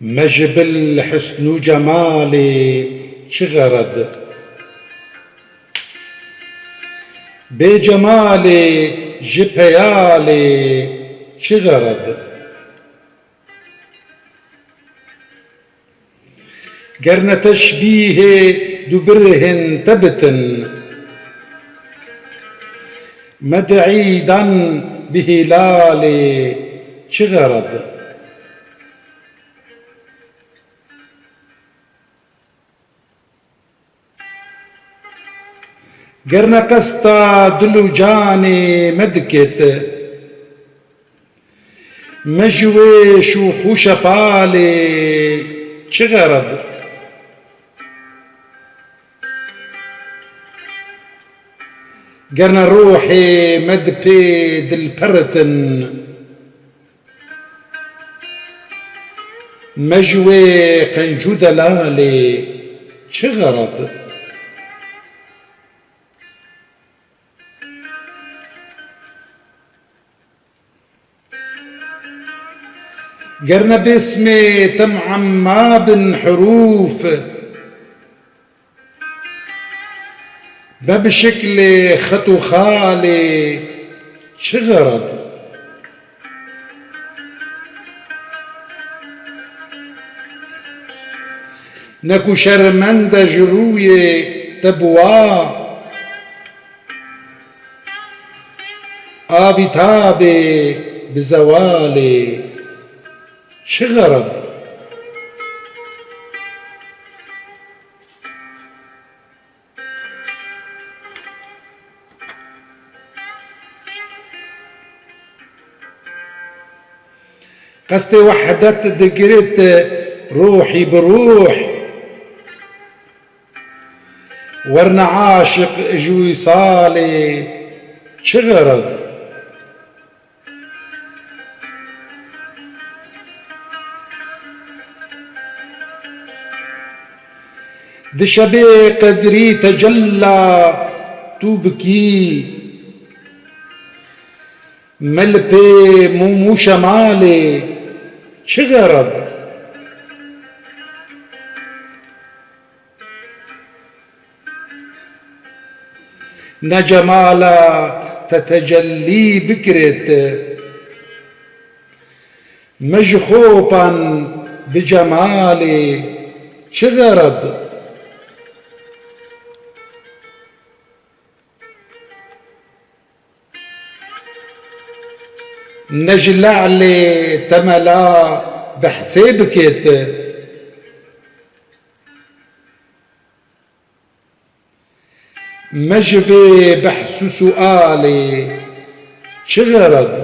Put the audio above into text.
مجبل حسن جمالي شغرد بجمالي جبيالي شغرد قرن تشبيه دبرهن تبتن مدعيدا بهلالي شغرد قرن قسطا دلو جاني مدكت مجويش وخوش بالي شغرد قرن روحي مدبي دلبرتن مجوي قنجو دلالي شغرد قرن باسمي تمعم ما بن حروف ما بشكل خطو خالي شغرد نكو شرمندة جروية تبوا آبي تابي بزوالي شغرد قصدي وحدت دقرت روحي بروح ورنا عاشق اجوي صالي شغرد دشبي قدري تجلى توبكي ملبي مو شمالي شغرد نجمالا تتجلي بكرت مجخوبا بجمالي شغرد نجلع لي تملا بحسابكت مجبي بحث سؤالي شغرد